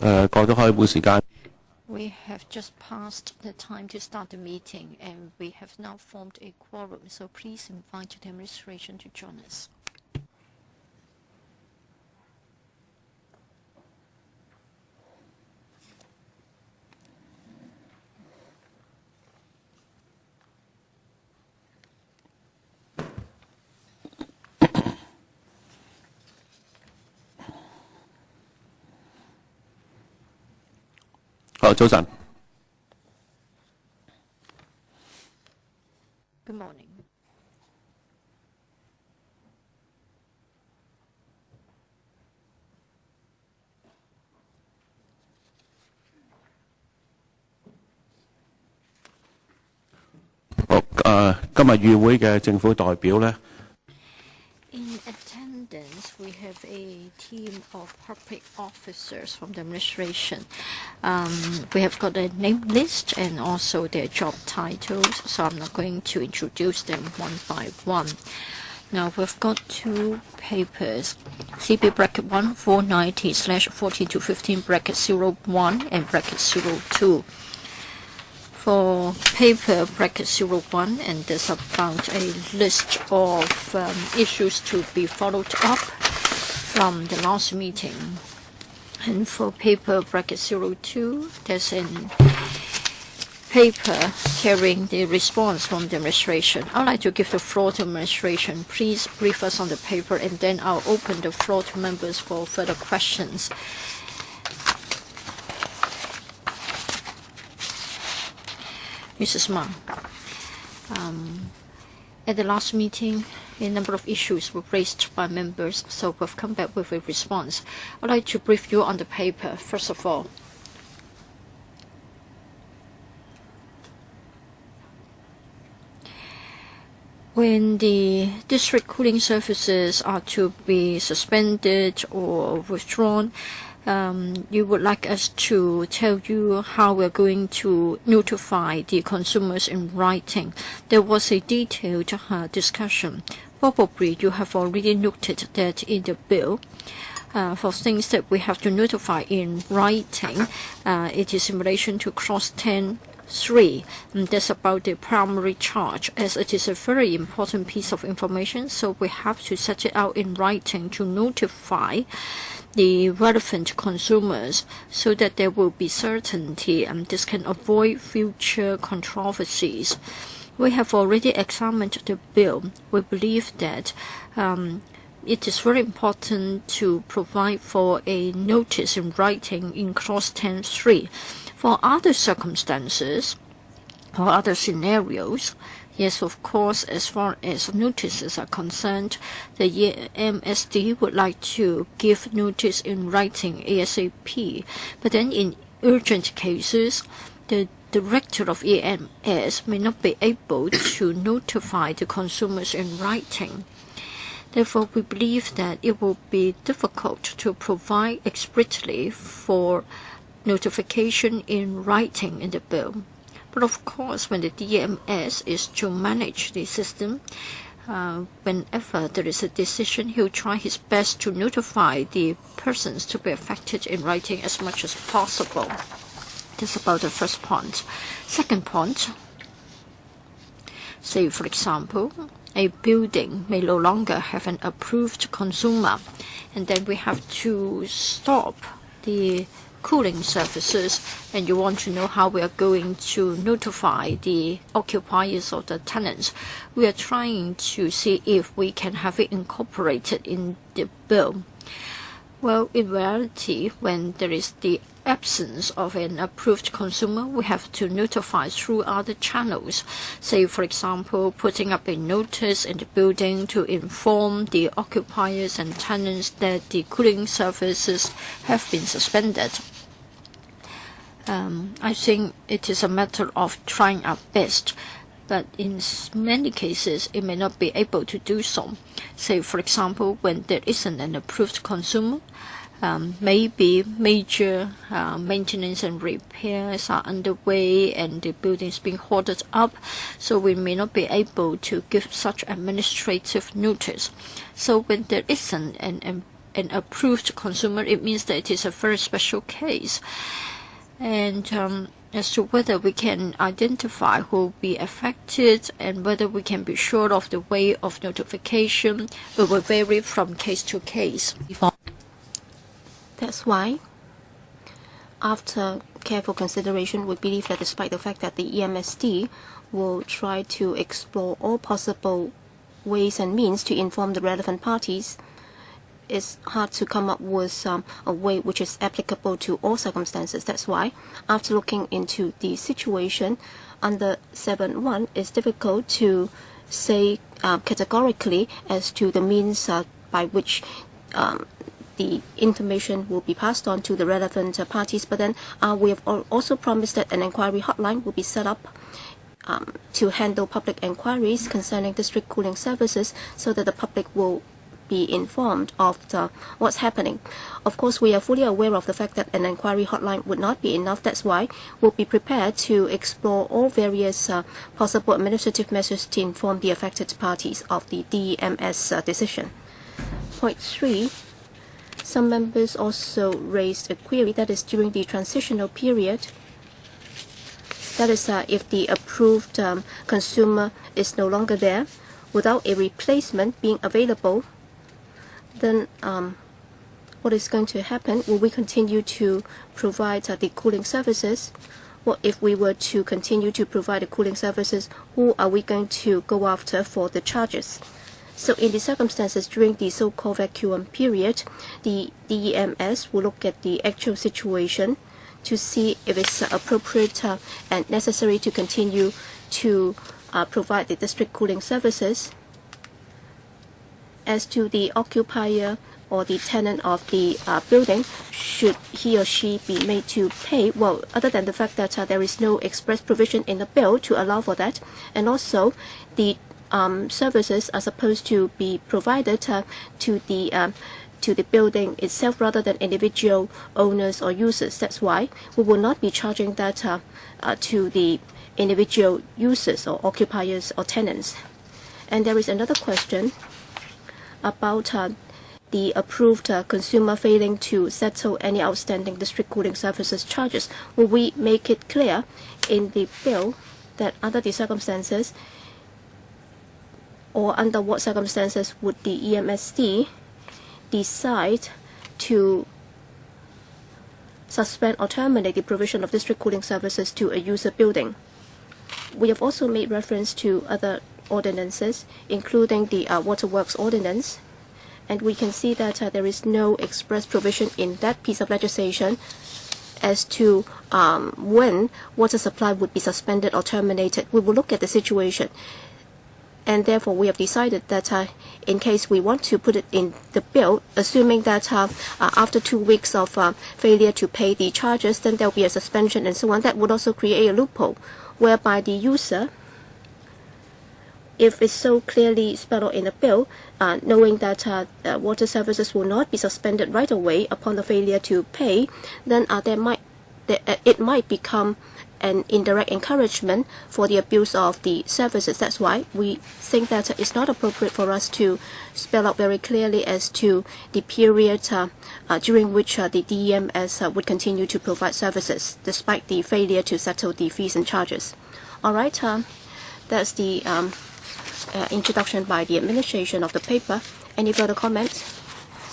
過咗開會時間。We have just passed the time to start the meeting, and we have now formed a quorum, so please invite the administration to join us. 早晨。Good morning. 好，今日與會嘅政府代表呢。In attendance, we have a team of public officers from the administration. We have got a name list and also their job titles, so I'm not going to introduce them one by one. Now we've got two papers, CB bracket 1 490/14-15 bracket 01 and bracket 02. For paper bracket 01, and there's about a list of issues to be followed up from the last meeting. And for paper bracket 02, there's a paper carrying the response from the administration. I'd like to give the floor to administration. Please brief us on the paper, and then I'll open the floor to members for further questions. Mrs. Ma, at the last meeting, a number of issues were raised by members, so we've come back with a response. I'd like to brief you on the paper, first of all. When the district cooling services are to be suspended or withdrawn, you would like us to tell you how we're going to notify the consumers in writing. There was a detailed discussion. Probably you have already noted that in the bill, for things that we have to notify in writing, it is in relation to clause 10(3), and that's about the primary charge, as it is a very important piece of information, so we have to set it out in writing to notify the relevant consumers so that there will be certainty and this can avoid future controversies. We have already examined the bill. We believe that it is very important to provide for a notice in writing in clause 10(3). For other circumstances or other scenarios, yes, of course, as far as notices are concerned, the EMSD would like to give notice in writing ASAP. But then in urgent cases, the director of EMS may not be able to notify the consumers in writing. Therefore, we believe that it will be difficult to provide explicitly for notification in writing in the bill. But of course, when the DMS is to manage the system, whenever there is a decision, he'll try his best to notify the persons to be affected in writing as much as possible. That's about the first point. Second point, say for example, a building may no longer have an approved consumer, and then we have to stop the cooling services, and you want to know how we are going to notify the occupiers or the tenants. We are trying to see if we can have it incorporated in the bill. Well, in reality, when there is the absence of an approved consumer, we have to notify through other channels. Say, for example, putting up a notice in the building to inform the occupiers and tenants that the cooling services have been suspended. I think it is a matter of trying our best, but in many cases it may not be able to do so. Say, for example, when there isn't an approved consumer, maybe major maintenance and repairs are underway and the building is being hoarded up, so we may not be able to give such administrative notice. So when there isn't an approved consumer, it means that it is a very special case. And as to whether we can identify who will be affected and whether we can be sure of the way of notification, it will vary from case to case. That's why, after careful consideration, we believe that despite the fact that the EMSD will try to explore all possible ways and means to inform the relevant parties, it's hard to come up with a way which is applicable to all circumstances. That's why, after looking into the situation under 7.1, it's difficult to say categorically as to the means by which the information will be passed on to the relevant parties. But then we have also promised that an inquiry hotline will be set up to handle public inquiries concerning district cooling services so that the public will be informed of what's happening. Of course, we are fully aware of the fact that an inquiry hotline would not be enough. That's why we'll be prepared to explore all various possible administrative measures to inform the affected parties of the DEMS decision. Point 3, some members also raised a query that is during the transitional period. That is, if the approved consumer is no longer there, without a replacement being available, then what is going to happen? Will we continue to provide the cooling services? What if we were to continue to provide the cooling services? Who are we going to go after for the charges? So in the circumstances during the so-called vacuum period, the DEMS will look at the actual situation to see if it's appropriate and necessary to continue to provide the district cooling services. As to the occupier or the tenant of the building, should he or she be made to pay? Well, other than the fact that there is no express provision in the bill to allow for that, and also the services are supposed to be provided to the building itself rather than individual owners or users. That's why we will not be charging that to the individual users or occupiers or tenants. And there is another question about the approved consumer failing to settle any outstanding district cooling services charges. Will we make it clear in the bill that under the circumstances, or under what circumstances would the EMSD decide to suspend or terminate the provision of district cooling services to a user building? We have also made reference to other ordinances, including the Waterworks Ordinance, and we can see that there is no express provision in that piece of legislation as to when water supply would be suspended or terminated. We will look at the situation, and therefore we have decided that in case we want to put it in the bill, assuming that after 2 weeks of failure to pay the charges, then there will be a suspension and so on. That would also create a loophole whereby the user, if it's so clearly spelled out in the bill, knowing that water services will not be suspended right away upon the failure to pay, then it might become an indirect encouragement for the abuse of the services. That's why we think that it's not appropriate for us to spell out very clearly as to the period during which the DEMS would continue to provide services, despite the failure to settle the fees and charges. All right, that's the introduction by the administration of the paper. Any further comments?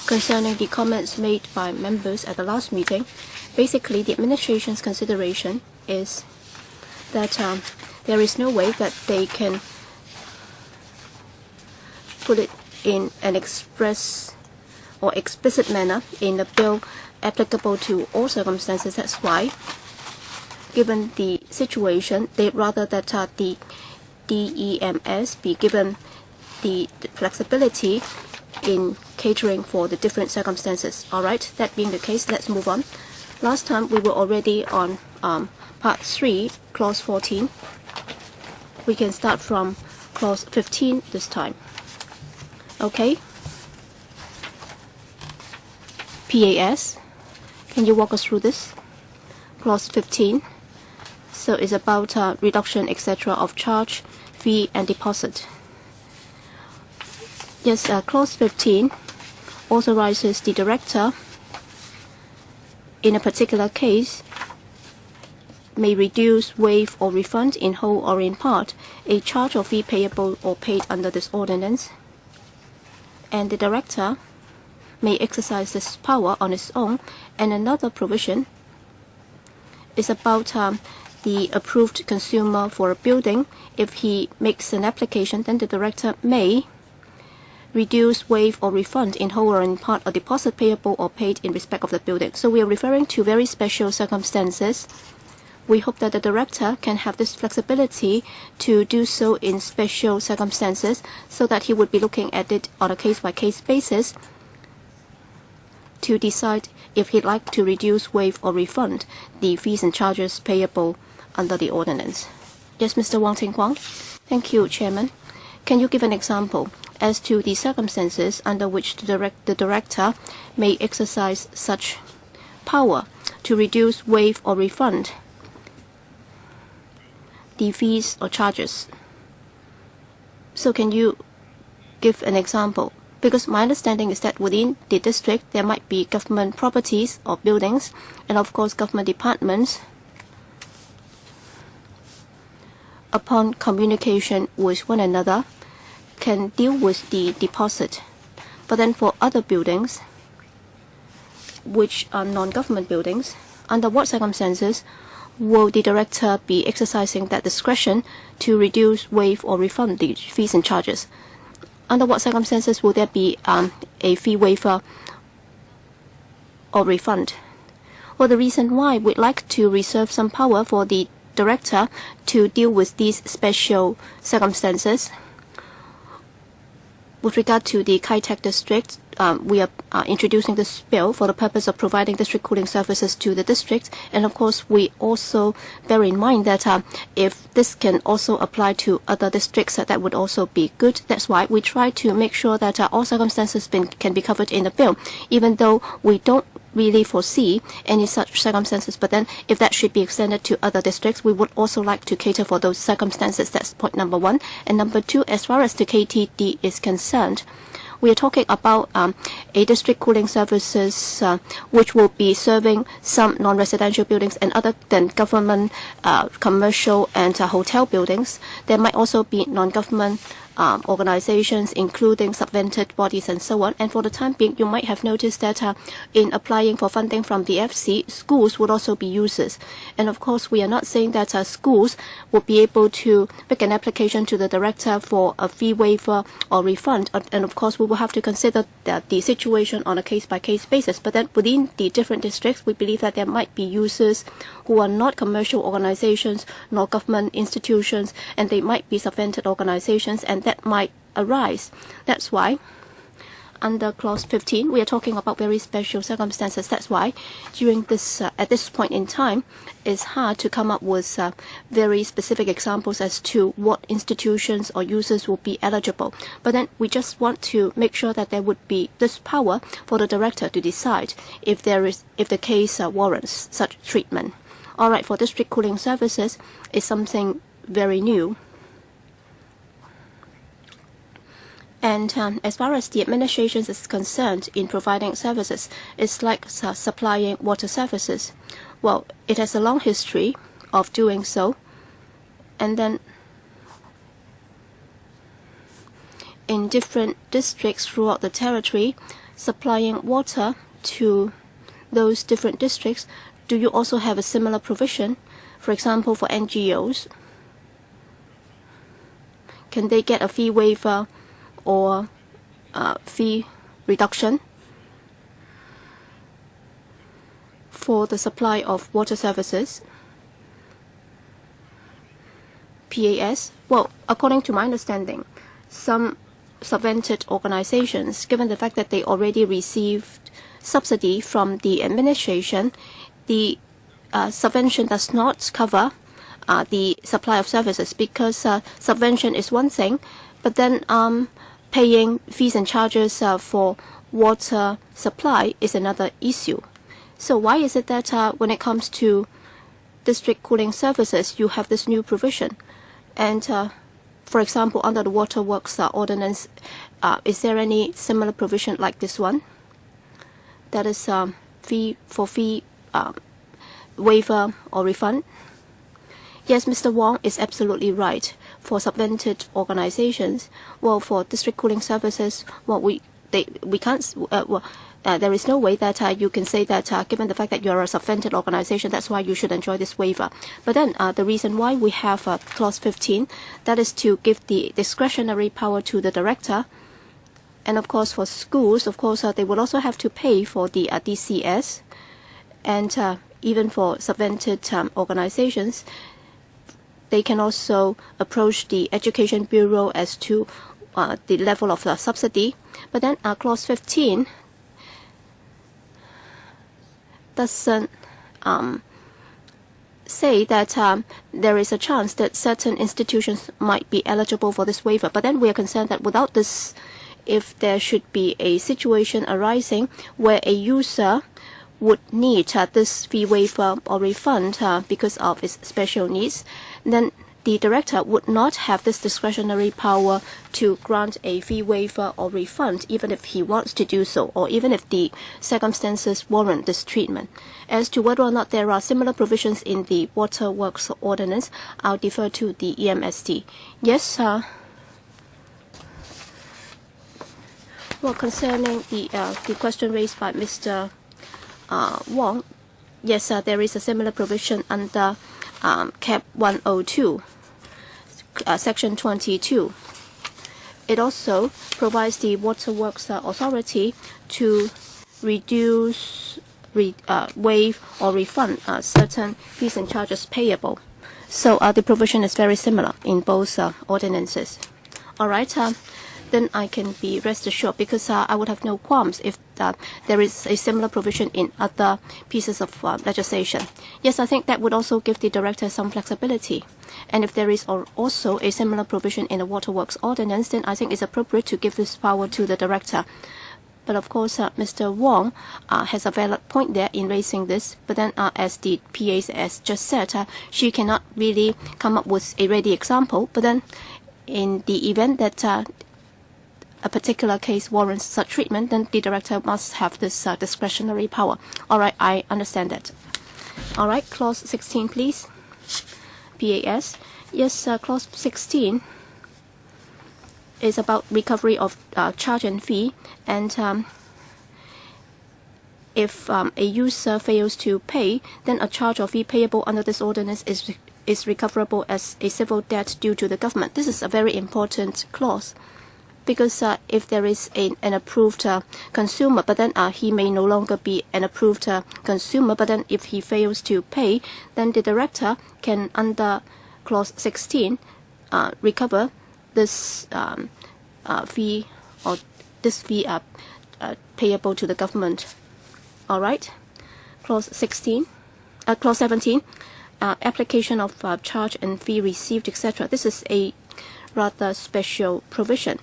Concerning the comments made by members at the last meeting, basically the administration's consideration is that there is no way that they can put it in an express or explicit manner in the bill applicable to all circumstances. That's why, given the situation, they'd rather that the DEMS be given the flexibility in catering for the different circumstances. All right, that being the case, let's move on. Last time we were already on Part 3, Clause 14. We can start from Clause 15 this time. Okay. PAS, can you walk us through this? Clause 15. So it's about reduction, etc., of charge, fee, and deposit. Yes, Clause 15 authorizes the director in a particular case may reduce, waive, or refund in whole or in part a charge or fee payable or paid under this ordinance. And the director may exercise this power on its own. And another provision is about the approved consumer for a building. If he makes an application, then the director may reduce, waive, or refund in whole or in part a deposit payable or paid in respect of the building. So we are referring to very special circumstances. We hope that the director can have this flexibility to do so in special circumstances, so that he would be looking at it on a case-by-case basis to decide if he'd like to reduce, waive, or refund the fees and charges payable under the ordinance. Yes, Mr. Wong Ting Kwang. Thank you, Chairman. Can you give an example as to the circumstances under which the director may exercise such power to reduce, waive, or refund the fees or charges? So can you give an example? Because my understanding is that within the district there might be government properties or buildings, and of course government departments, upon communication with one another, can deal with the deposit. But then for other buildings, which are non-government buildings, under what circumstances will the director be exercising that discretion to reduce, waive, or refund the fees and charges? Under what circumstances will there be a fee waiver or refund? Well, the reason why we'd like to reserve some power for the director to deal with these special circumstances. With regard to the Kai Tak district, we are introducing this bill for the purpose of providing district cooling services to the district. And of course, we also bear in mind that if this can also apply to other districts, that would also be good. That's why we try to make sure that all circumstances can be covered in the bill, even though we don't really foresee any such circumstances. But then if that should be extended to other districts, we would also like to cater for those circumstances. That's point number one. And number two, as far as the KTD is concerned, we are talking about a district cooling services which will be serving some non-residential buildings and other than government commercial and hotel buildings. There might also be non-government organizations, including subvented bodies and so on. And for the time being, you might have noticed that in applying for funding from the FC, schools would also be users. And of course, we are not saying that schools would be able to make an application to the director for a fee waiver or refund. And of course, we will have to consider the situation on a case-by-case basis. But then within the different districts, we believe that there might be users who are not commercial organizations nor government institutions, and they might be subvented organizations, and that might arise. That's why under clause 15 we are talking about very special circumstances. That's why during this at this point in time, it's hard to come up with very specific examples as to what institutions or users will be eligible. But then we just want to make sure that there would be this power for the director to decide if the case warrants such treatment. All right, for district cooling services is something very new. And as far as the administration is concerned in providing services, it's like supplying water services. Well, it has a long history of doing so. And then in different districts throughout the territory, supplying water to those different districts, do you also have a similar provision? For example, for NGOs, can they get a fee waiver or fee reduction for the supply of water services? PAS? Well, according to my understanding, some subvented organizations, given the fact that they already received subsidy from the administration, the subvention does not cover the supply of services, because subvention is one thing, but then paying fees and charges for water supply is another issue. So why is it that when it comes to district cooling services, you have this new provision? And for example, under the Waterworks Ordinance, is there any similar provision like this one? that is fee waiver or refund. Yes, Mr. Wong is absolutely right. For subvented organizations, well, for district cooling services, well, we can't. There is no way that you can say that given the fact that you are a subvented organization, that's why you should enjoy this waiver. But then the reason why we have clause 15, that is to give the discretionary power to the director. And of course, for schools, of course, they will also have to pay for the DCS, and even for subvented organizations, they can also approach the Education Bureau as to the level of the subsidy. But then clause 15 doesn't say that there is a chance that certain institutions might be eligible for this waiver. But then we are concerned that without this, if there should be a situation arising where a user would need this fee waiver or refund because of its special needs, then the director would not have this discretionary power to grant a fee waiver or refund, even if he wants to do so, or even if the circumstances warrant this treatment. As to whether or not there are similar provisions in the Waterworks Ordinance, I'll defer to the EMSD. Yes, well, concerning the question raised by Mr. Wong, yes, there is a similar provision under Cap 102, Section 22. It also provides the Waterworks Authority to reduce, waive, or refund certain fees and charges payable. So the provision is very similar in both ordinances. All right. Then I can be rest assured, because I would have no qualms if there is a similar provision in other pieces of legislation. Yes, I think that would also give the director some flexibility. And if there is also a similar provision in the Waterworks Ordinance, then I think it's appropriate to give this power to the director. But of course, Mr. Wong has a valid point there in raising this. But then, as the PA has just said, she cannot really come up with a ready example. But then, in the event that a particular case warrants such treatment, then the director must have this discretionary power. All right, I understand that. All right, clause 16, please. PAS. Yes, clause 16 is about recovery of charge and fee, and if a user fails to pay, then a charge or fee payable under this ordinance is recoverable as a civil debt due to the government. This is a very important clause, because if there is an approved consumer, but then he may no longer be an approved consumer, but then if he fails to pay, then the director can, under clause 16, recover this fee, or this fee payable to the government. All right, clause 17, application of charge and fee received, etc. This is a rather special provision,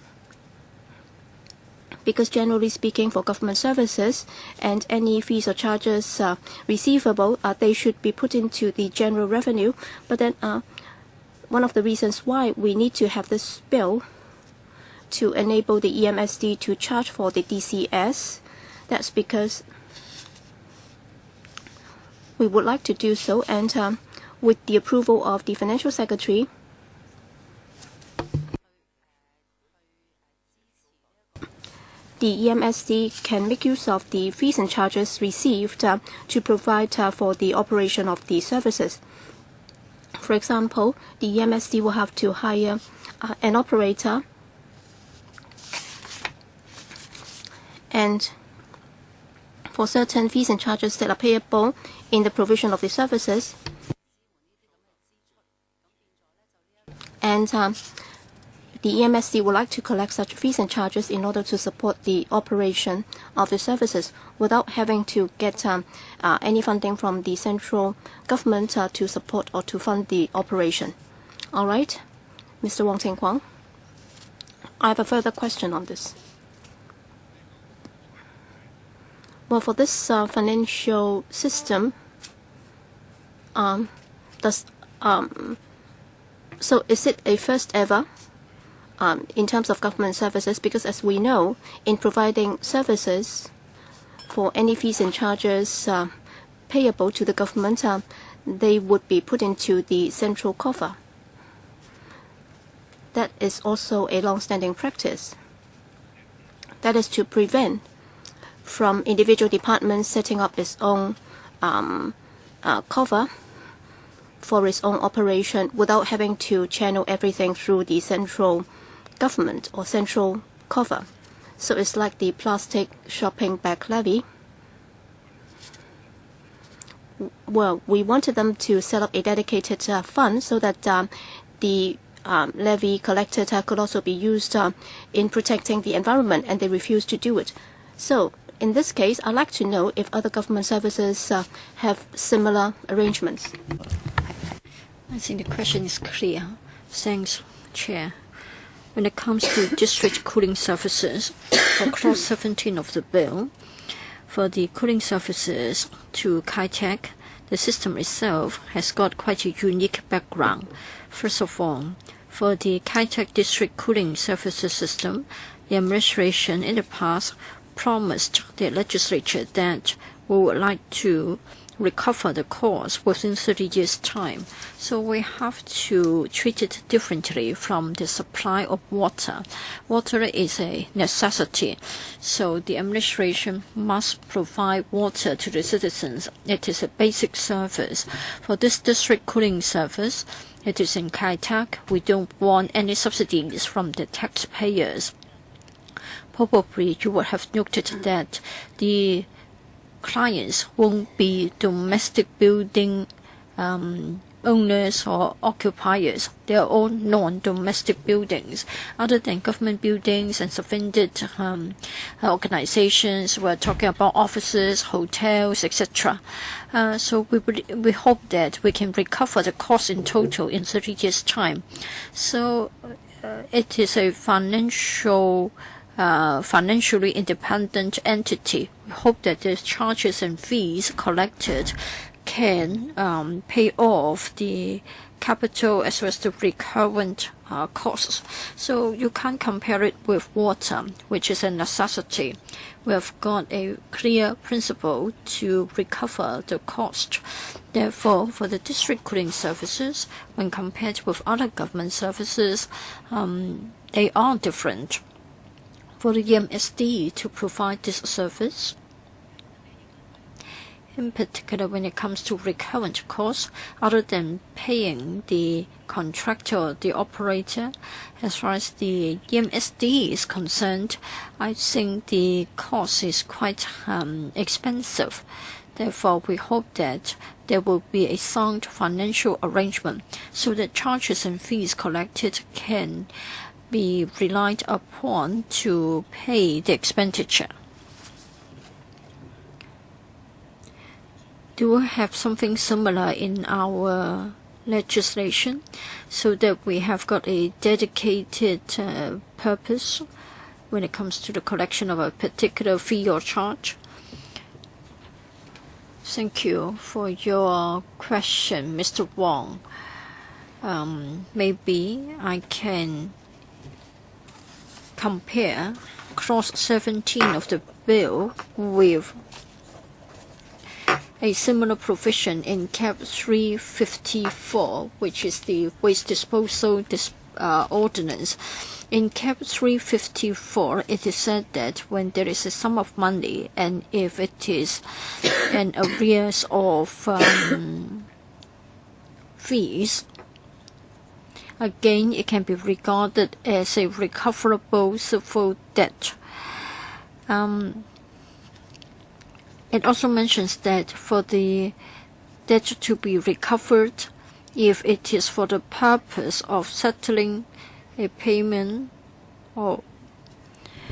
because generally speaking, for government services and any fees or charges receivable, they should be put into the general revenue. But then one of the reasons why we need to have this bill to enable the EMSD to charge for the DCS, that's because we would like to do so, and with the approval of the Financial Secretary, the EMSD can make use of the fees and charges received to provide for the operation of the services. For example, the EMSD will have to hire an operator, and for certain fees and charges that are payable in the provision of the services, and the EMSD would like to collect such fees and charges in order to support the operation of the services without having to get any funding from the central government to support or to fund the operation. All right, Mr. Wong Ting Kwang, I have a further question on this. Well, for this financial system, so is it a first ever in terms of government services? Because as we know, in providing services for any fees and charges payable to the government, they would be put into the central coffer. That is also a long-standing practice. That is to prevent from individual departments setting up its own cover for its own operation without having to channel everything through the central government or central cover. So it's like the plastic shopping bag levy. Well, we wanted them to set up a dedicated fund so that the levy collected could also be used in protecting the environment, and they refused to do it. So in this case, I'd like to know if other government services have similar arrangements. I think the question is clear. Thanks, Chair. When it comes to district cooling services, for Clause 17 of the bill, for the cooling services to Kai Tak, the system itself has got quite a unique background. First of all, for the Kai Tak district cooling services system, the administration in the past promised the legislature that we would like to recover the cost within 30 years' time. So we have to treat it differently from the supply of water. Water is a necessity, so the administration must provide water to the citizens. It is a basic service. For this district cooling service, it is in Kai Tak. We don't want any subsidies from the taxpayers. Probably you would have noted that the clients won't be domestic building owners or occupiers. They are all non-domestic buildings. Other than government buildings and subvented organizations, we're talking about offices, hotels, etc. So we hope that we can recover the cost in total in 30 years' time. So it is a financially independent entity. We hope that the charges and fees collected can pay off the capital as well as the recurrent costs. So you can't compare it with water, which is a necessity. We have got a clear principle to recover the cost. Therefore, for the district cooling services, when compared with other government services, they are different. For the EMSD to provide this service, in particular when it comes to recurrent costs, other than paying the contractor, the operator, as far as the EMSD is concerned, I think the cost is quite expensive. Therefore, we hope that there will be a sound financial arrangement so that charges and fees collected can be relied upon to pay the expenditure. Do we have something similar in our legislation so that we have got a dedicated purpose when it comes to the collection of a particular fee or charge? Thank you for your question, Mr. Wong. Maybe I can compare Clause 17 of the bill with a similar provision in Cap 354, which is the Waste Disposal Ordinance. In Cap 354, it is said that when there is a sum of money and if it is an arrears of fees, again, it can be regarded as a recoverable civil debt. It also mentions that for the debt to be recovered, if it is for the purpose of settling a payment or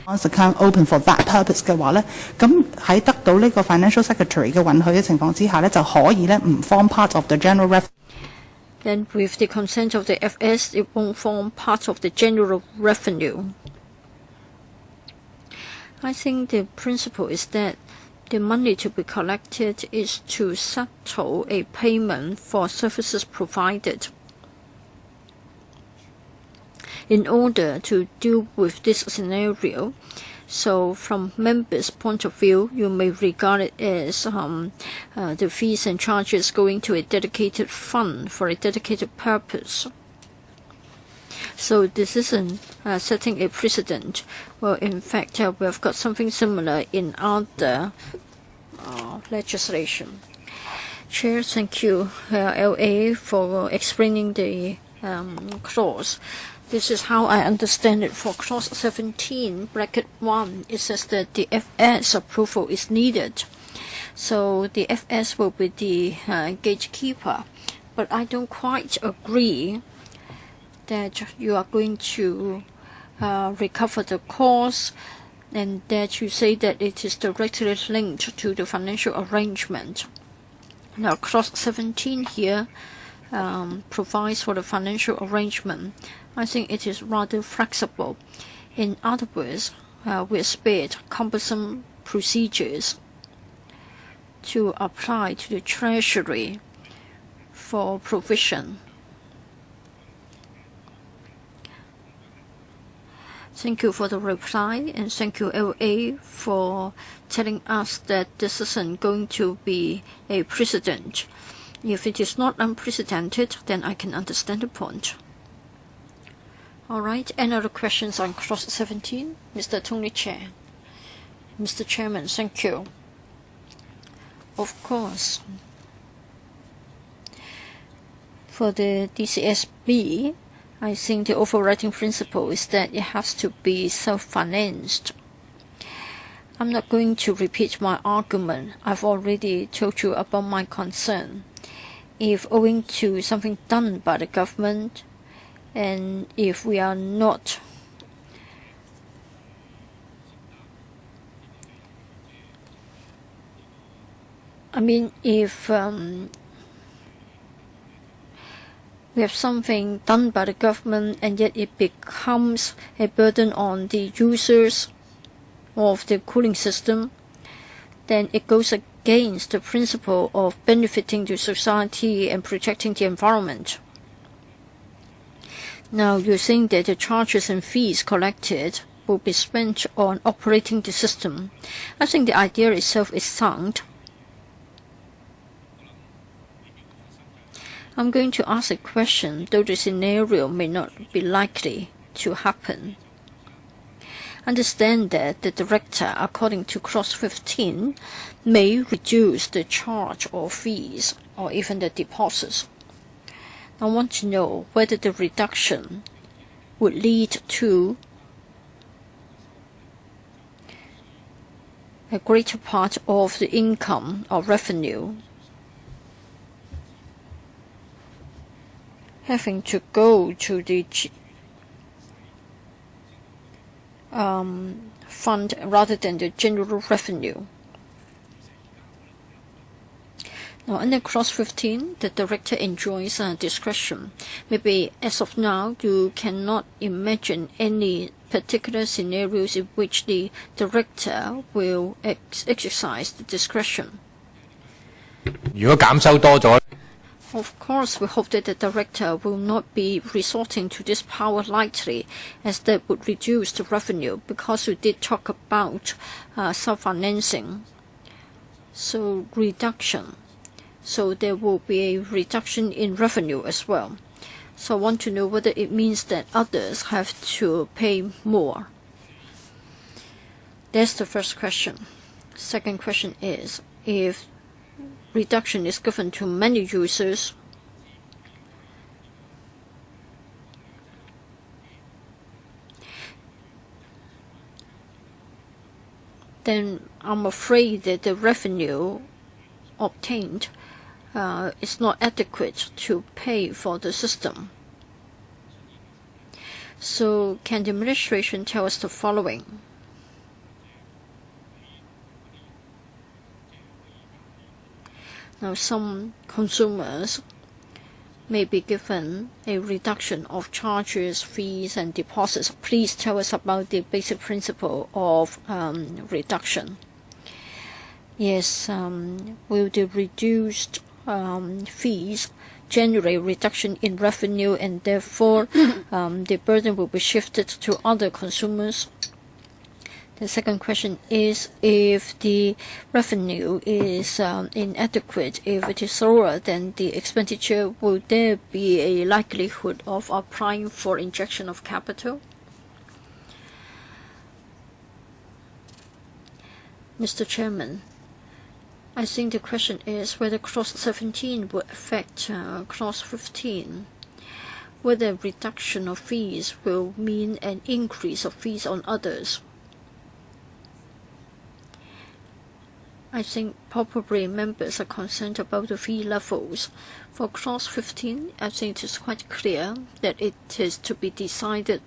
account open for that purpose 嘅話咧，咁喺得到呢個 financial secretary 嘅允許嘅情況之下咧，就可以咧唔 form part of the general revenue. Then with the consent of the FS, it won't form part of the general revenue. I think the principle is that the money to be collected is to settle a payment for services provided. In order to deal with this scenario, So from members' point of view, you may regard it as the fees and charges going to a dedicated fund for a dedicated purpose. So this isn't setting a precedent. Well, in fact, we have got something similar in other legislation. Chair, thank you, LA, for explaining the clause. This is how I understand it. For clause 17, bracket 1, it says that the FS approval is needed. So the FS will be the gatekeeper. But I don't quite agree that you are going to recover the cost and that you say that it is directly linked to the financial arrangement. Now, clause 17 here provides for the financial arrangement. I think it is rather flexible. In other words, we are spared cumbersome procedures to apply to the Treasury for provision. Thank you for the reply, and thank you, LA, for telling us that this isn't going to be a precedent. If it is not unprecedented, then I can understand the point. All right, any other questions on clause 17? Mr. Tony Chair. Mr. Chairman, thank you. Of course. For the DCSB, I think the overriding principle is that it has to be self-financed. I'm not going to repeat my argument. I've already told you about my concern. If owing to something done by the government, and if we are not if we have something done by the government and yet it becomes a burden on the users of the cooling system, then it goes against the principle of benefiting the society and protecting the environment. Now, you're saying that the charges and fees collected will be spent on operating the system. I think the idea itself is sound. I'm going to ask a question, though the scenario may not be likely to happen. Understand that the director, according to clause 15, may reduce the charge or fees or even the deposits. I want to know whether the reduction would lead to a greater part of the income or revenue having to go to the fund rather than the general revenue. Now, under clause 15, the director enjoys discretion. Maybe as of now, you cannot imagine any particular scenarios in which the director will exercise the discretion. Of course, we hope that the director will not be resorting to this power lightly, as that would reduce the revenue, because we did talk about self-financing. So reduction. So there will be a reduction in revenue as well. So I want to know whether it means that others have to pay more. That's the first question. Second question is, if reduction is given to many users, then I'm afraid that the revenue obtained is not adequate to pay for the system. So can the administration tell us the following? Now, some consumers may be given a reduction of charges, fees, and deposits. Please tell us about the basic principle of reduction. Yes, will the reduced fees generate reduction in revenue, and therefore the burden will be shifted to other consumers? The second question is if the revenue is inadequate, if it is lower than the expenditure, will there be a likelihood of applying for injection of capital? Mr. Chairman, I think the question is whether Clause 17 will affect Clause 15. Whether reduction of fees will mean an increase of fees on others. I think probably members are concerned about the fee levels. For Clause 15, I think it is quite clear that it is to be decided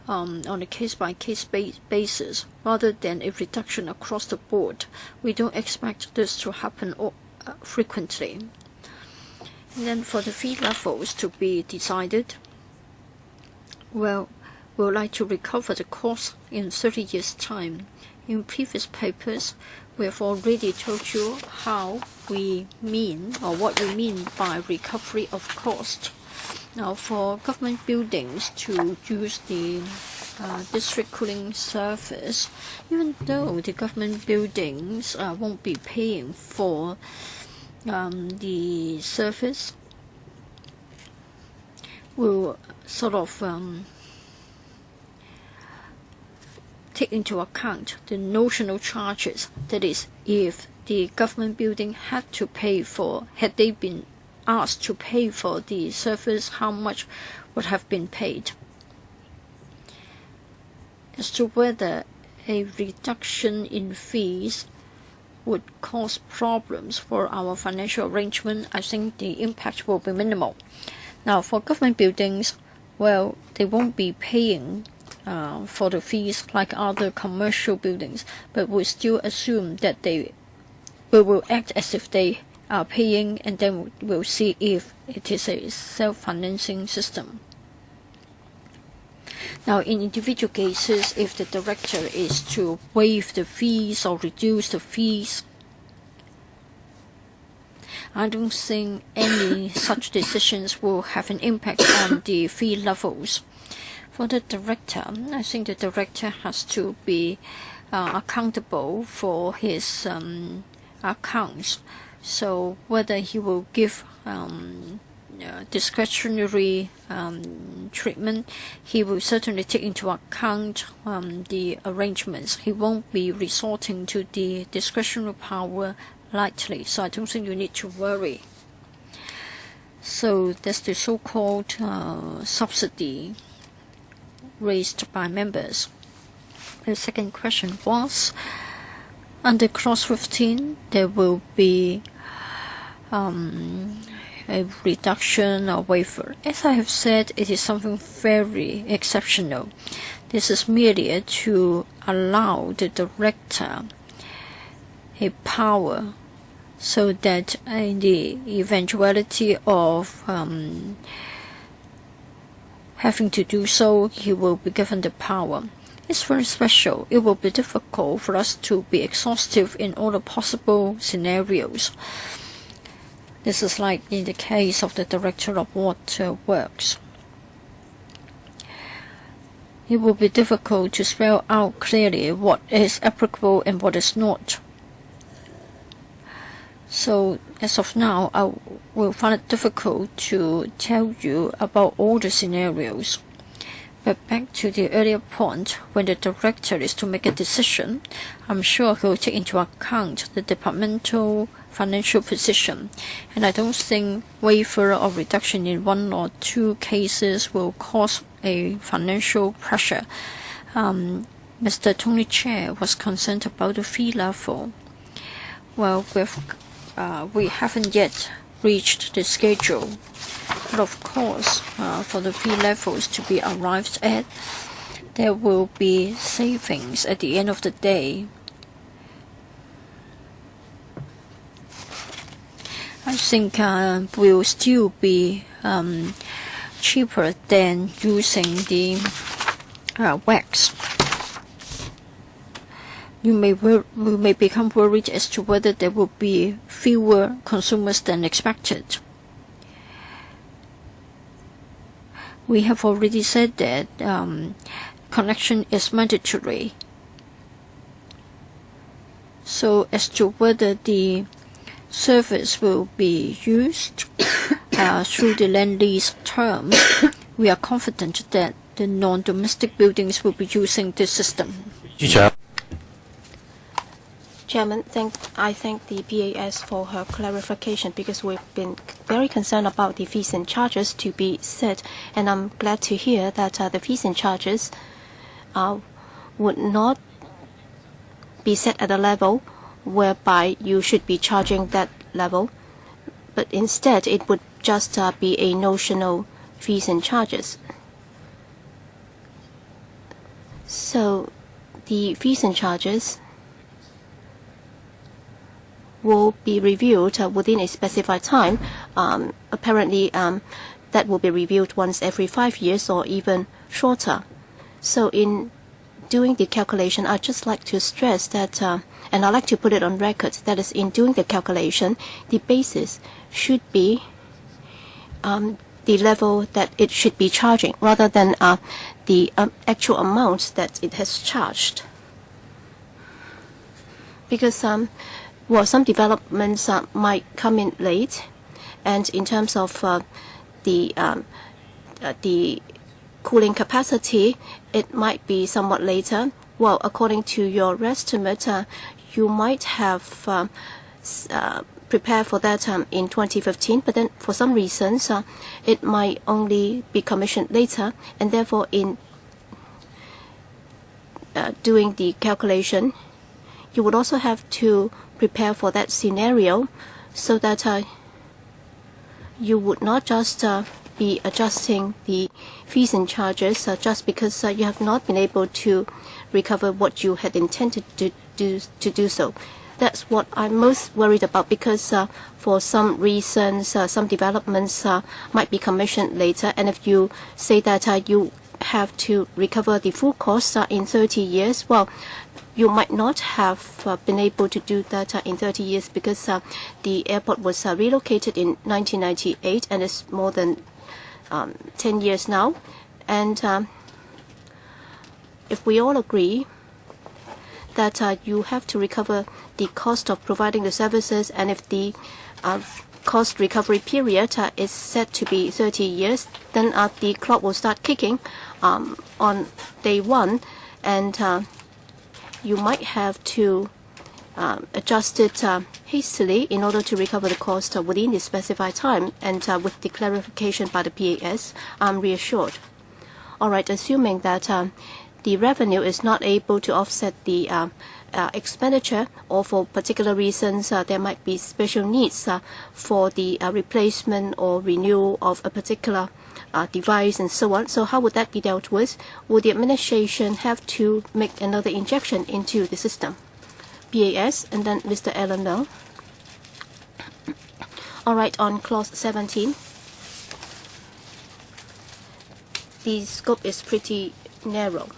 on a case-by-case basis rather than a reduction across the board. We don't expect this to happen frequently. And then for the fee levels to be decided, well, we would like to recover the cost in 30 years' time. In previous papers, we have already told you how we mean or what we mean by recovery of cost. Now, for government buildings to use the district cooling service, even though the government buildings won't be paying for the service, will sort of take into account the notional charges. That is, if the government building had they been asked to pay for the service, how much would have been paid. As to whether a reduction in fees would cause problems for our financial arrangement, I think the impact will be minimal. Now, for government buildings, well, they won't be paying for the fees like other commercial buildings, but we still assume that we will act as if they are paying, and then we'll see if it is a self-financing system. Now, in individual cases, if the director is to waive the fees or reduce the fees, I don't think any such decisions will have an impact on the fee levels. For the director, I think the director has to be accountable for his accounts. So whether he will give discretionary treatment, he will certainly take into account the arrangements. He won't be resorting to the discretionary power lightly, so I don't think you need to worry. So that's the so-called subsidy raised by members. The second question was, under Clause 15, there will be a reduction or waiver. As I have said, it is something very exceptional. This is merely to allow the director a power so that in the eventuality of having to do so, he will be given the power. It's very special. It will be difficult for us to be exhaustive in all the possible scenarios. This is like in the case of the Director of Water Works. It will be difficult to spell out clearly what is applicable and what is not. So as of now, I will find it difficult to tell you about all the scenarios. But back to the earlier point, when the director is to make a decision, I'm sure he will take into account the departmental financial position, and I don't think waiver or reduction in one or two cases will cause a financial pressure. Mr. Tony Chair was concerned about the fee level. Well, we haven't yet reached the schedule. But of course, for the fee levels to be arrived at, there will be savings at the end of the day. I think will still be cheaper than using the wax. You may become worried as to whether there will be fewer consumers than expected. We have already said that connection is mandatory. So as to whether the service will be used through the land lease term, we are confident that the non-domestic buildings will be using this system. Chairman, I thank the PAS for her clarification, because we've been very concerned about the fees and charges to be set, and I'm glad to hear that the fees and charges would not be set at a level whereby you should be charging that level, but instead it would just be a notional fees and charges. So the fees and charges will be reviewed within a specified time. Apparently, that will be reviewed once every 5 years or even shorter. So in doing the calculation, I'd just like to stress that, and I'd like to put it on record, that is, in doing the calculation, the basis should be the level that it should be charging, rather than the actual amount that it has charged. Because well, some developments might come in late, and in terms of the cooling capacity, it might be somewhat later. Well, according to your estimate, you might have prepared for that in 2015, but then for some reasons, it might only be commissioned later, and therefore in doing the calculation, you would also have to prepare for that scenario, so that you would not just be adjusting the fees and charges just because you have not been able to recover what you had intended to do so. That's what I'm most worried about, because for some reasons, some developments might be commissioned later, and if you say that you have to recover the full cost in 30 years, well, you might not have been able to do that in 30 years, because the airport was relocated in 1998, and it's more than 10 years now. And if we all agree that you have to recover the cost of providing the services, and if the cost recovery period is set to be 30 years, then the clock will start kicking on day one, and you might have to adjust it hastily in order to recover the cost within the specified time. And with the clarification by the PAS, I'm reassured. All right, assuming that the revenue is not able to offset the expenditure, or for particular reasons there might be special needs for the replacement or renewal of a particular device and so on. So how would that be dealt with? Would the administration have to make another injection into the system? PAS, and then Mr. Alan Bell. All right, on clause 17, the scope is pretty narrow.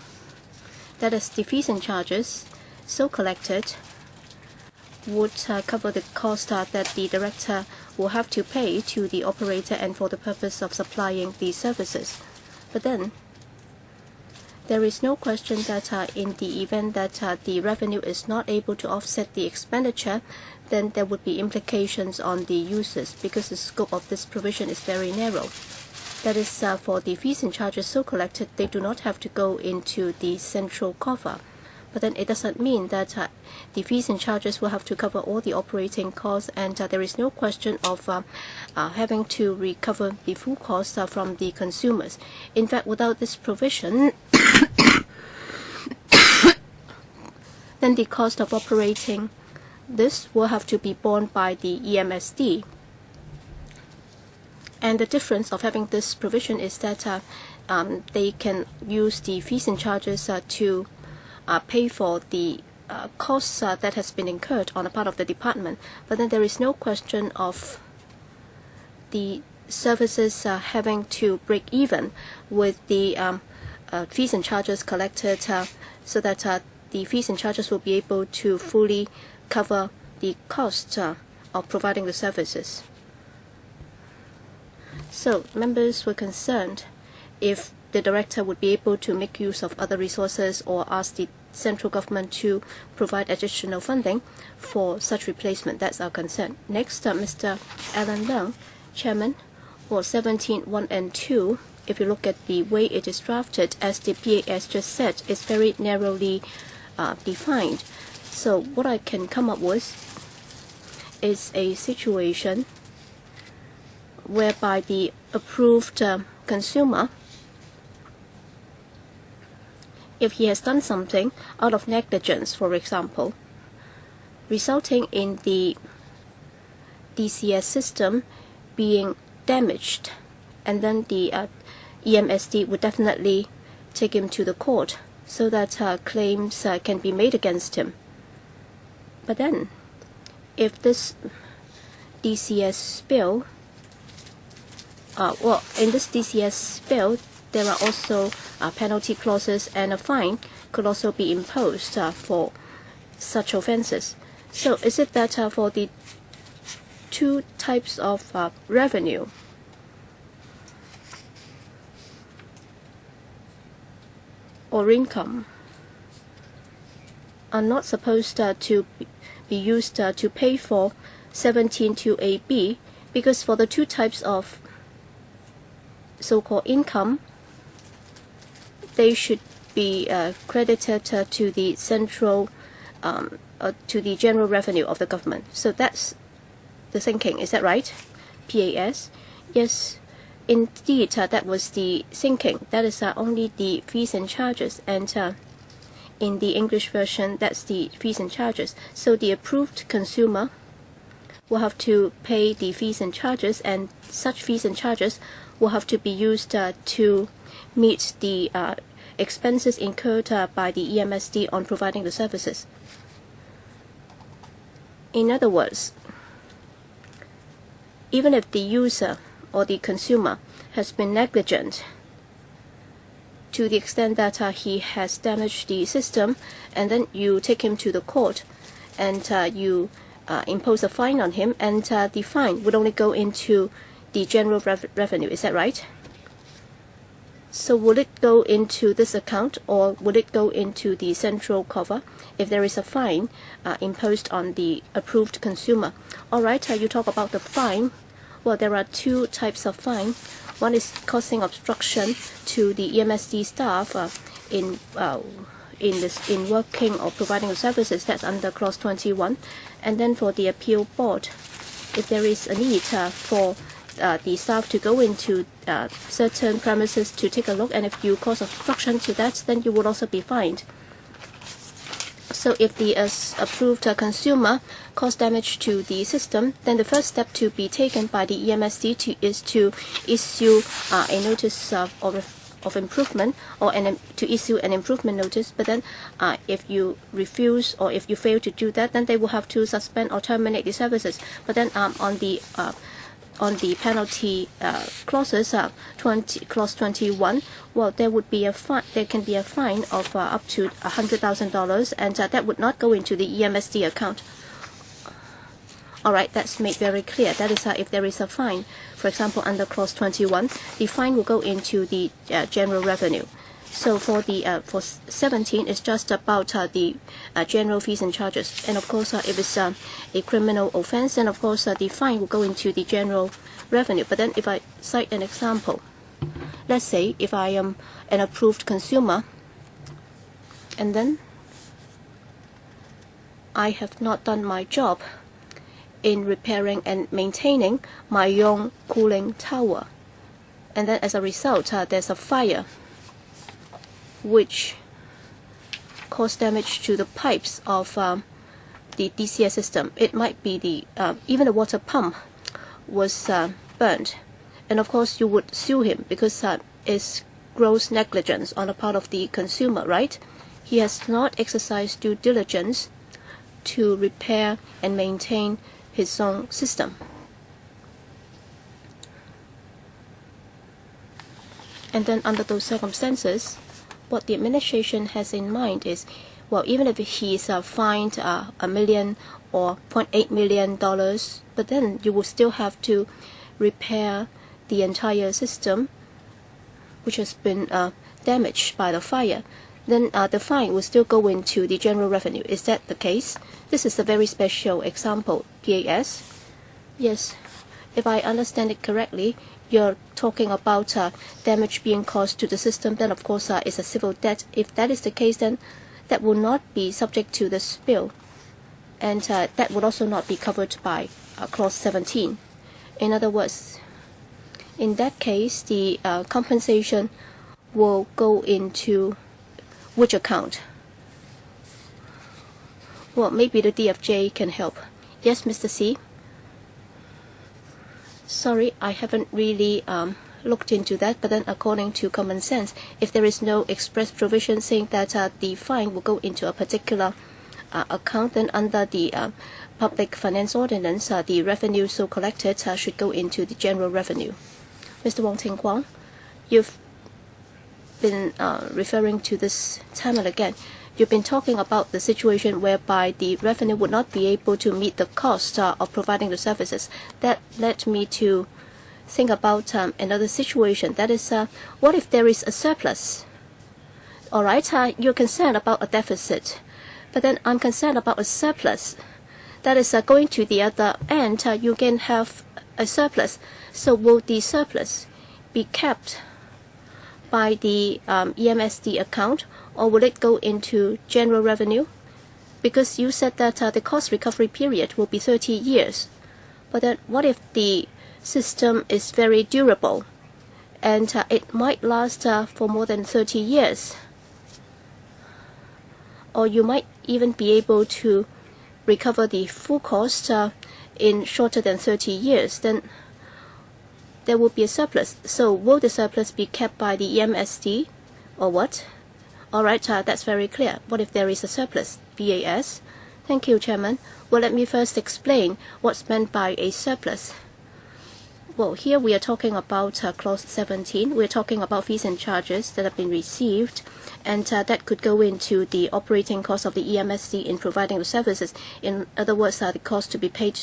That is, the fees and charges so collected would cover the cost that the director will have to pay to the operator and for the purpose of supplying the services. But then there is no question that in the event that the revenue is not able to offset the expenditure, then there would be implications on the users, because the scope of this provision is very narrow. That is, for the fees and charges so collected, they do not have to go into the central coffer. But then it doesn't mean that the fees and charges will have to cover all the operating costs, and there is no question of having to recover the full cost from the consumers. In fact, without this provision, then the cost of operating this will have to be borne by the EMSD. And the difference of having this provision is that they can use the fees and charges to pay for the costs that has been incurred on the part of the department. But then there is no question of the services having to break even with the fees and charges collected, so that the fees and charges will be able to fully cover the cost of providing the services. So members were concerned if the director would be able to make use of other resources or ask the central government to provide additional funding for such replacement. That's our concern. Next, Mr. Alan Leung, Chairman, for 17(1) and 2, if you look at the way it is drafted, as the PAS just said, it's very narrowly defined. So what I can come up with is a situation whereby the approved consumer, if he has done something out of negligence, for example, resulting in the DCS system being damaged, and then the EMSD would definitely take him to the court so that claims can be made against him. But then, if this DCS spill, in this DCS spill, there are also penalty clauses, and a fine could also be imposed for such offences. So is it that for the two types of revenue, or income, are not supposed to be used to pay for 17(2)(a)(b), because for the two types of so-called income, they should be credited to the central, to the general revenue of the government. So that's the thinking. Is that right? PAS? Yes, indeed, that was the thinking. That is only the fees and charges, and in the English version, that's the fees and charges. So the approved consumer will have to pay the fees and charges, and such fees and charges will have to be used to meet the expenses incurred by the EMSD on providing the services. In other words, even if the user or the consumer has been negligent to the extent that he has damaged the system, and then you take him to the court and you impose a fine on him, and the fine would only go into the general revenue. Is that right? So would it go into this account, or would it go into the central cover if there is a fine imposed on the approved consumer? All right, you talk about the fine. Well, there are two types of fine. One is causing obstruction to the EMSD staff in working or providing the services. That's under Clause 21. And then for the appeal board, if there is a need for the staff to go into certain premises to take a look, and if you cause obstruction to that, then you would also be fined. So if the approved consumer caused damage to the system, then the first step to be taken by the EMSD is to issue a notice of improvement, or to issue an improvement notice. But then if you refuse, or if you fail to do that, then they will have to suspend or terminate the services. But then on the penalty clauses, Clause 21, well, there would be a fine. There can be a fine of up to $100,000, and that would not go into the EMSD account. All right, that's made very clear. That is, if there is a fine, for example, under Clause 21, the fine will go into the general revenue. So for the for 17, it's just about the general fees and charges. And of course, if it's a criminal offense, then of course the fine will go into the general revenue. But then if I cite an example, let's say if I am an approved consumer, and then I have not done my job in repairing and maintaining my own cooling tower, and then as a result there's a fire which caused damage to the pipes of the DCS system. It might be the even the water pump was burned, and of course you would sue him because it's gross negligence on the part of the consumer, right? He has not exercised due diligence to repair and maintain his own system. And then under those circumstances, what the administration has in mind is, well, even if he is fined $1 million or $0.8 million, but then you will still have to repair the entire system which has been damaged by the fire. then the fine will still go into the general revenue. Is that the case? This is a very special example. PAS? Yes. If I understand it correctly, you're talking about damage being caused to the system, then of course it's a civil debt. If that is the case, then that will not be subject to the spill, and that would also not be covered by clause 17. In other words, in that case, the compensation will go into which account? Well, maybe the DFJ can help. Yes, Mr. C. Sorry, I haven't really looked into that, but then according to common sense, if there is no express provision saying that the fine will go into a particular account, then under the public finance ordinance, the revenue so collected should go into the general revenue. Mr. Wong Ting Kwong, you've been referring to this time and again. You've been talking about the situation whereby the revenue would not be able to meet the cost of providing the services. That led me to think about another situation. That is, what if there is a surplus? All right, you're concerned about a deficit, but then I'm concerned about a surplus. That is going to the other end, you can have a surplus. So will the surplus be kept by the EMSD account, or will it go into general revenue? Because you said that the cost recovery period will be 30 years. But then what if the system is very durable and it might last for more than 30 years? Or you might even be able to recover the full cost in shorter than 30 years. Then there will be a surplus. So will the surplus be kept by the EMSD or what? All right, that's very clear. What if there is a surplus? BAS? Thank you, Chairman. Well, let me first explain what's meant by a surplus. Well, here we are talking about clause 17. We're talking about fees and charges that have been received, and that could go into the operating cost of the EMSD in providing the services. In other words, the cost to be paid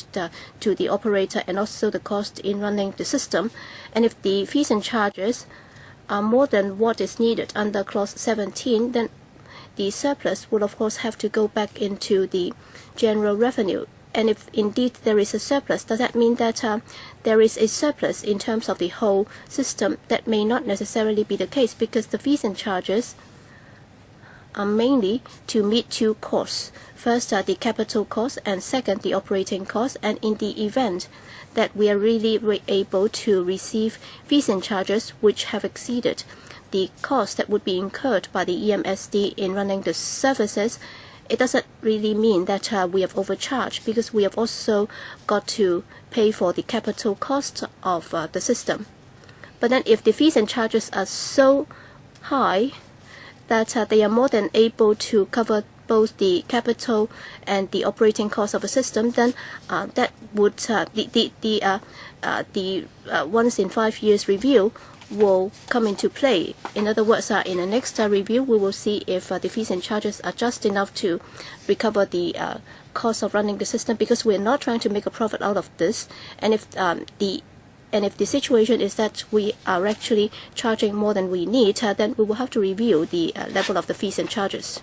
to the operator and also the cost in running the system. And if the fees and charges are more than what is needed under clause 17, then the surplus will of course have to go back into the general revenue. And if indeed there is a surplus, does that mean that there is a surplus in terms of the whole system? That may not necessarily be the case, because the fees and charges are mainly to meet two costs. First, the capital cost, and second, the operating cost. And in the event that we are really able to receive fees and charges which have exceeded the cost that would be incurred by the EMSD in running the services, it doesn't really mean that we have overcharged, because we have also got to pay for the capital cost of the system. But then if the fees and charges are so high that they are more than able to cover both the capital and the operating cost of a system, then that would the once in 5 years review will come into play. In other words, in the next review, we will see if the fees and charges are just enough to recover the cost of running the system, because we're not trying to make a profit out of this. And if the situation is that we are actually charging more than we need, then we will have to review the level of the fees and charges.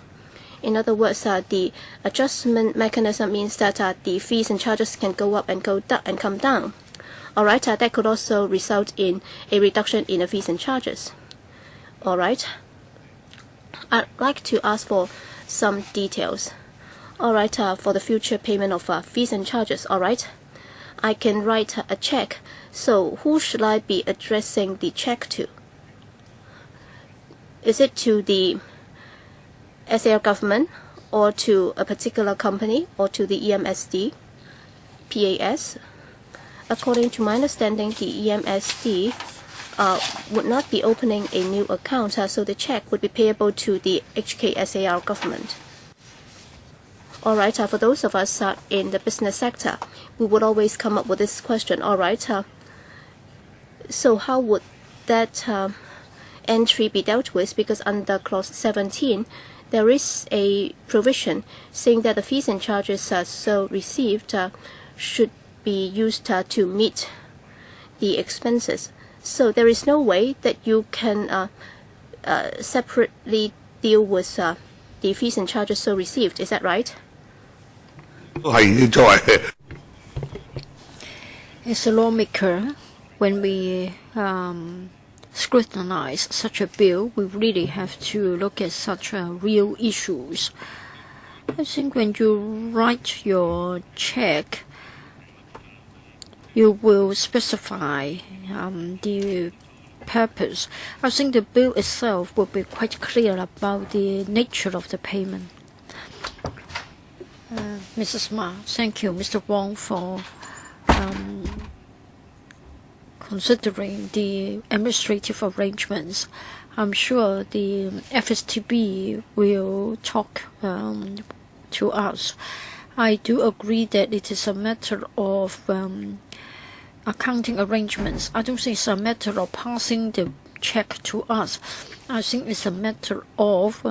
In other words, the adjustment mechanism means that the fees and charges can go up and come down. All right, that could also result in a reduction in the fees and charges. All right, I'd like to ask for some details. All right, for the future payment of fees and charges. All right, I can write a check. So who should I be addressing the check to? Is it to the SAR government, or to a particular company, or to the EMSD, PAS? According to my understanding, the EMSD would not be opening a new account, so the check would be payable to the HKSAR government. All right, for those of us in the business sector, we would always come up with this question. All right, so how would that entry be dealt with? Because under clause 17, there is a provision saying that the fees and charges so received should be used to meet the expenses. So there is no way that you can separately deal with the fees and charges so received. Is that right? As a lawmaker, when we scrutinize such a bill, we really have to look at such real issues. I think when you write your check, you will specify the purpose. I think the bill itself will be quite clear about the nature of the payment. Mrs. Ma, thank you, Mr. Wong, for considering the administrative arrangements. I'm sure the FSTB will talk to us. I do agree that it is a matter of accounting arrangements. I don't think it's a matter of passing the check to us. I think it's a matter of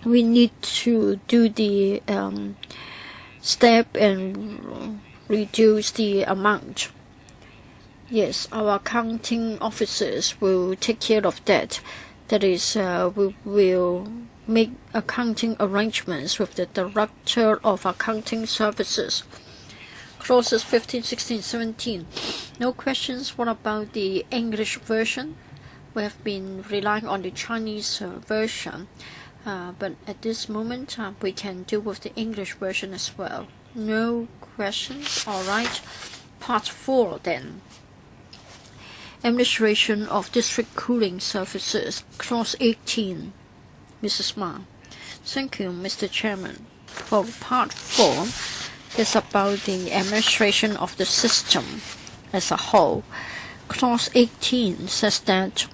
we need to do the step and reduce the amount. Yes, our accounting officers will take care of that. That is, we will make accounting arrangements with the Director of Accounting Services. Clauses 15, 16, 17. No questions. What about the English version? We have been relying on the Chinese version, but at this moment we can deal with the English version as well. No questions. All right. Part 4 then. Administration of District Cooling Services, Clause 18. Mrs. Ma. Thank you, Mr. Chairman. For Part 4, it's about the administration of the system as a whole. Clause 18 says that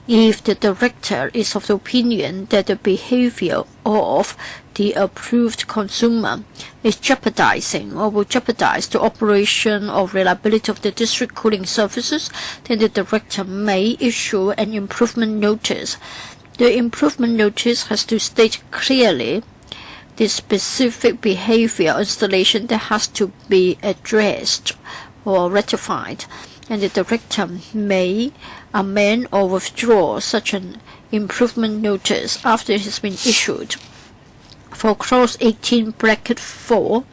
if the director is of the opinion that the behavior of the approved consumer is jeopardizing or will jeopardize the operation or reliability of the district cooling services, then the director may issue an improvement notice. The improvement notice has to state clearly the specific behavior or installation that has to be addressed or rectified, and the director may amend or withdraw such an improvement notice after it has been issued. For Clause 18, bracket 4,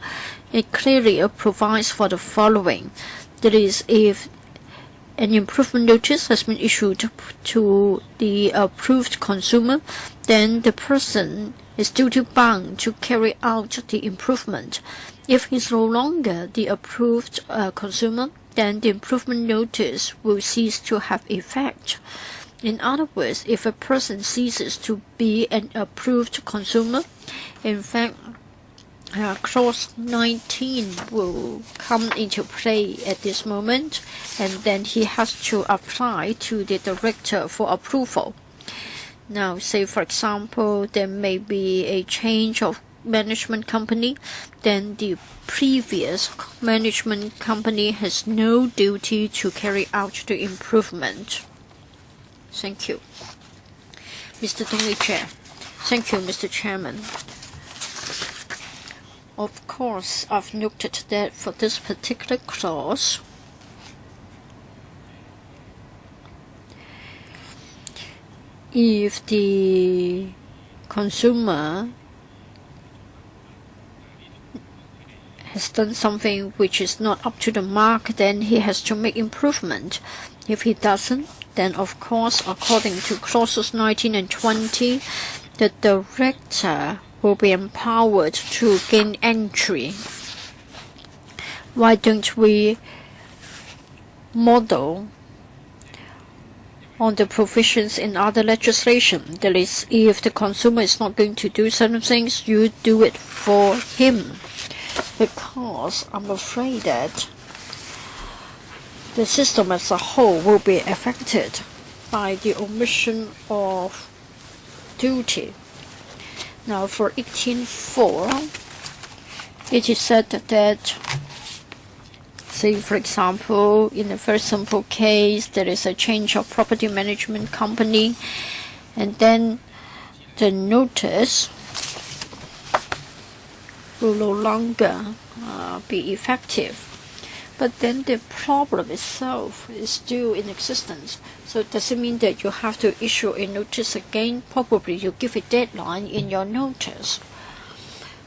it clearly provides for the following. That is, if an improvement notice has been issued to the approved consumer, then the person is duty bound to carry out the improvement. If he is no longer the approved consumer, then the improvement notice will cease to have effect. In other words, if a person ceases to be an approved consumer, in fact, Clause 19 will come into play at this moment, and then he has to apply to the director for approval. Now, say for example, there may be a change of management company, then the previous management company has no duty to carry out the improvement. Thank you. Mr. Dongli Chair. Thank you, Mr. Chairman. Of course, I've noted that for this particular clause, if the consumer has done something which is not up to the mark, then he has to make improvement. If he doesn't, then of course, according to clauses 19 and 20, the director will be empowered to gain entry. Why don't we model on the provisions in other legislation? That is, if the consumer is not going to do certain things, you do it for him. Because I'm afraid that the system as a whole will be affected by the omission of duty. Now for 18.4, it is said that, say for example, in the first simple case, there is a change of property management company, and then the notice will no longer be effective. but then the problem itself is still in existence. So does it mean that you have to issue a notice again? Probably you give a deadline in your notice.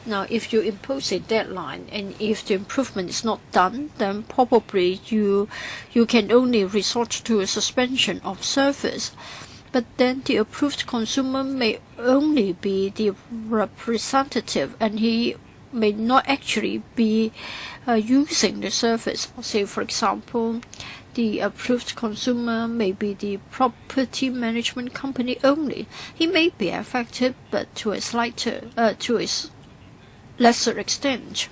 Now, if you impose a deadline and if the improvement is not done, then probably you can only resort to a suspension of service. But then the approved consumer may only be the representative, and he may not actually be using the service. Say, for example, the approved consumer may be the property management company only. He may be affected, but to a lesser extent.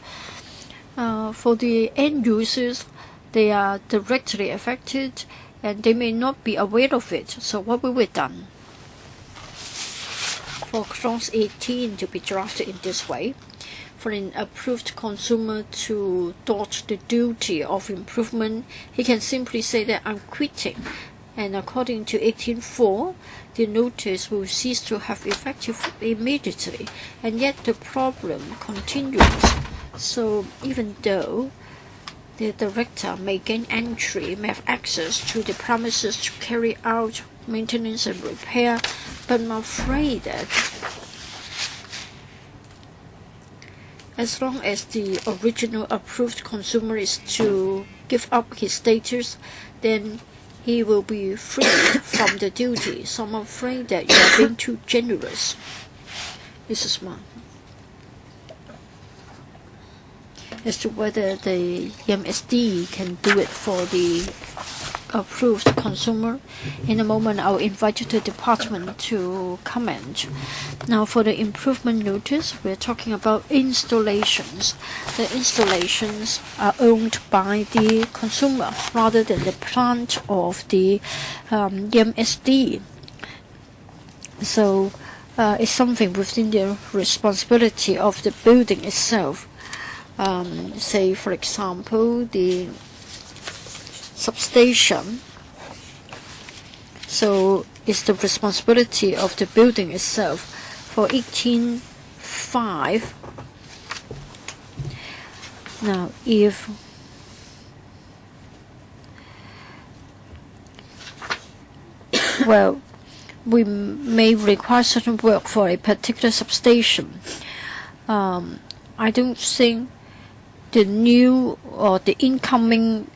For the end users, they are directly affected and they may not be aware of it. So what will be done? For clause 18 to be drafted in this way, for an approved consumer to dodge the duty of improvement, he can simply say that I'm quitting, and according to 18.4, the notice will cease to have effect immediately, and yet the problem continues. So even though the director may gain entry, may have access to the premises to carry out maintenance and repair, but I'm afraid that as long as the original approved consumer is to give up his status, then he will be freed from the duty. So I'm afraid that you are being too generous. This is one. As to whether the EMSD can do it for the approved consumer, in a moment I'll invite the department to comment. Now for the improvement notice, we're talking about installations. The installations are owned by the consumer rather than the plant of the EMSD. So it's something within the responsibility of the building itself. Say, for example, the substation. So it's the responsibility of the building itself. For 18.5, now if well, we may require certain work for a particular substation. I don't think the new or the incoming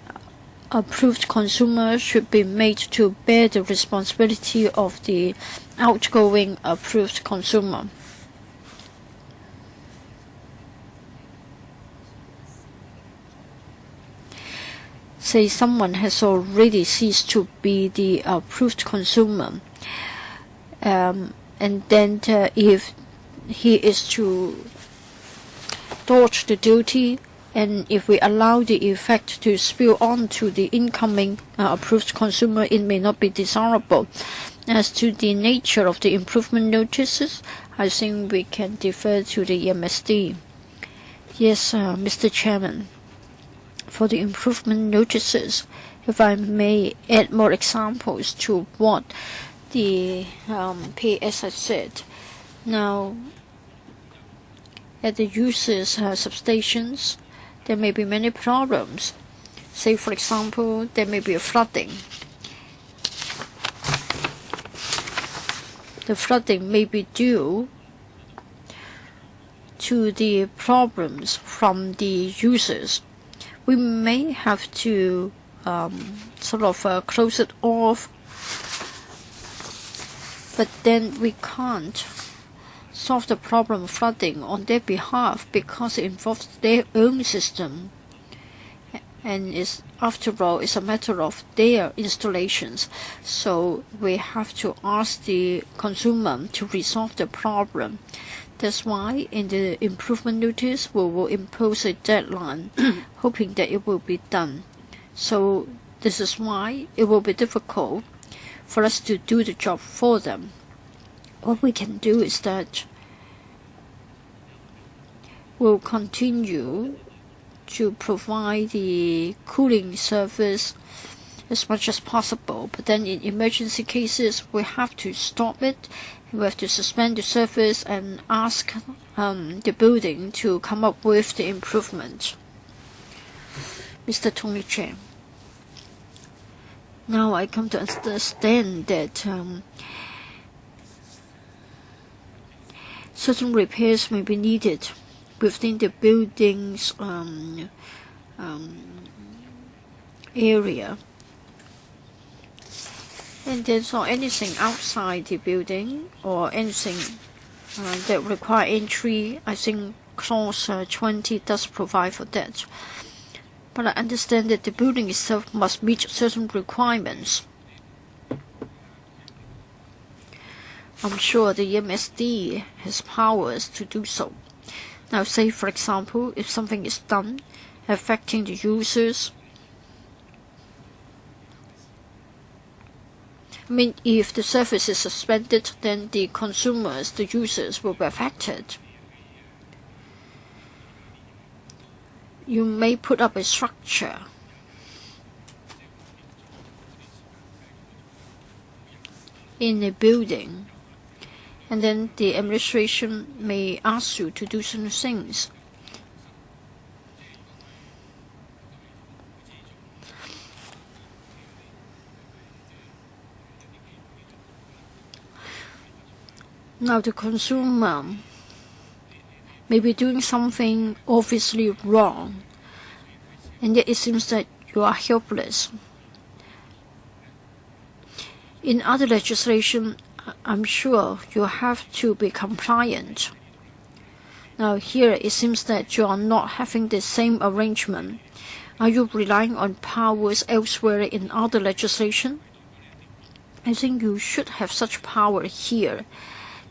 approved consumer should be made to bear the responsibility of the outgoing approved consumer. Say someone has already ceased to be the approved consumer, and then if he is to dodge the duty, and if we allow the effect to spill on to the incoming approved consumer, it may not be desirable. As to the nature of the improvement notices, I think we can defer to the EMSD. Yes, Mr. Chairman. For the improvement notices, if I may add more examples to what the PS has said. Now, at the users' substations, there may be many problems. Say, for example, there may be a flooding. The flooding may be due to the problems from the users. We may have to close it off, but then we can't solve the problem of flooding on their behalf because it involves their own system, and after all it's a matter of their installations. So we have to ask the consumer to resolve the problem. That's why in the improvement notice we will impose a deadline hoping that it will be done. So this is why it will be difficult for us to do the job for them. What we can do is that we'll continue to provide the cooling service as much as possible, but then in emergency cases we have to stop it. We have to suspend the service and ask the building to come up with the improvement. Mr. Tony Chair. Now I come to understand that certain repairs may be needed within the building's area, and there's not anything outside the building or anything that require entry. I think clause 20 does provide for that. But I understand that the building itself must meet certain requirements. I'm sure the EMSD has powers to do so. Now, say for example, if something is done affecting the users, I mean, if the service is suspended, then the consumers, the users, will be affected. You may put up a structure in a building, and then the administration may ask you to do certain things. Now the consumer may be doing something obviously wrong, and yet it seems that you are helpless. In other legislation, I'm sure you have to be compliant. Now here it seems that you are not having the same arrangement. Are you relying on powers elsewhere in other legislation? I think you should have such power here.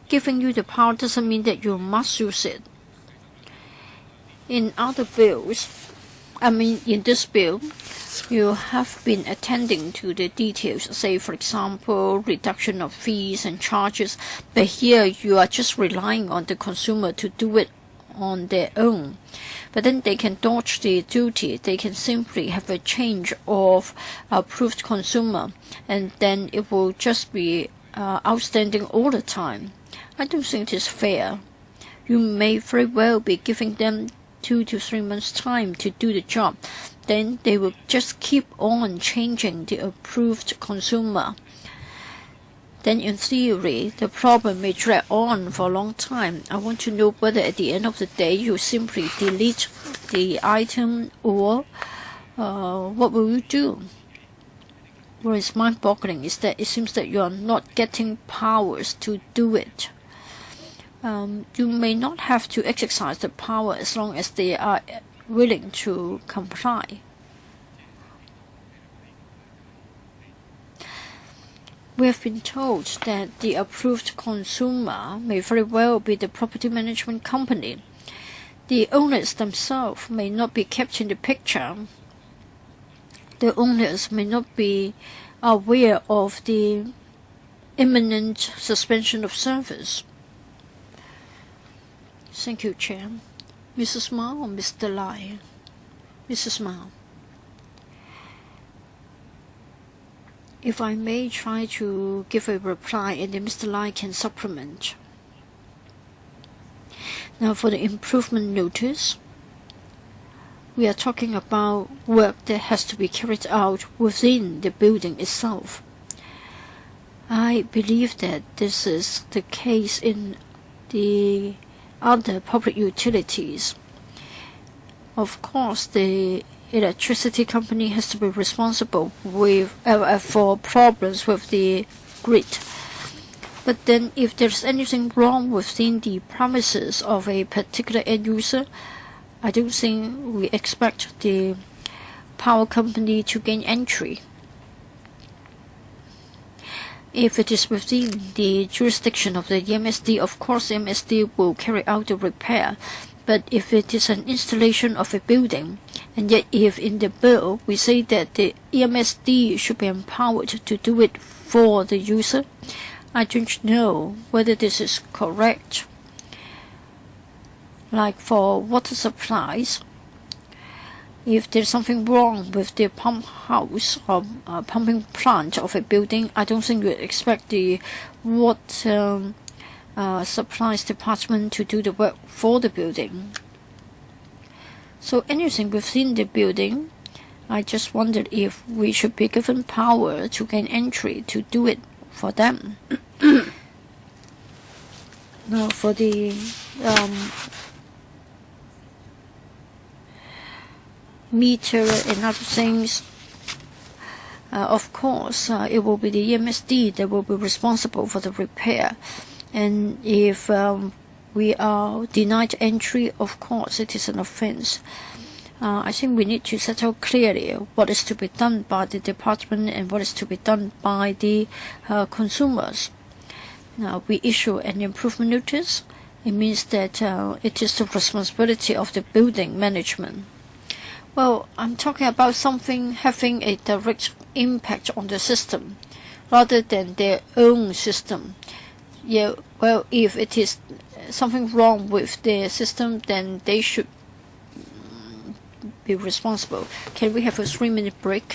Giving you the power doesn't mean that you must use it. In other bills, in this bill, you have been attending to the details, say for example, reduction of fees and charges, but here you are just relying on the consumer to do it on their own. But then they can dodge the duty. They can simply have a change of approved consumer, and then it will just be outstanding all the time. I don't think it is fair. You may very well be giving them 2 to 3 months' time to do the job. Then they will just keep on changing the approved consumer. Then in theory, the problem may drag on for a long time. I want to know whether at the end of the day you simply delete the item, or what will you do? What is mind-boggling is that it seems that you are not getting powers to do it. You may not have to exercise the power as long as they are willing to comply. We have been told that the approved consumer may very well be the property management company. The owners themselves may not be kept in the picture. The owners may not be aware of the imminent suspension of service. Thank you, Chair. Mrs. Mao or Mr. Lai? Mrs. Mao. If I may try to give a reply, and then Mr. Lai can supplement. Now, for the improvement notice, we are talking about work that has to be carried out within the building itself. I believe that this is the case in the other public utilities. Of course, the electricity company has to be responsible for problems with the grid. But then if there's anything wrong within the premises of a particular end user, I don't think we expect the power company to gain entry. If it is within the jurisdiction of the EMSD, of course EMSD will carry out the repair. But if it is an installation of a building, and yet if in the bill we say that the EMSD should be empowered to do it for the user, I don't know whether this is correct. Like for water supplies, if there's something wrong with the pump house or pumping plant of a building, I don't think you expect the water supplies department to do the work for the building. So anything within the building, I just wondered if we should be given power to gain entry to do it for them. Now, for the meter and other things, of course, it will be the EMSD that will be responsible for the repair. And if we are denied entry, of course, it is an offense. I think we need to set out clearly what is to be done by the department and what is to be done by the consumers. Now, we issue an improvement notice. It means that it is the responsibility of the building management. Well, I'm talking about something having a direct impact on the system rather than their own system. Yeah, well, if it is something wrong with their system, then they should be responsible. Can we have a 3-minute break?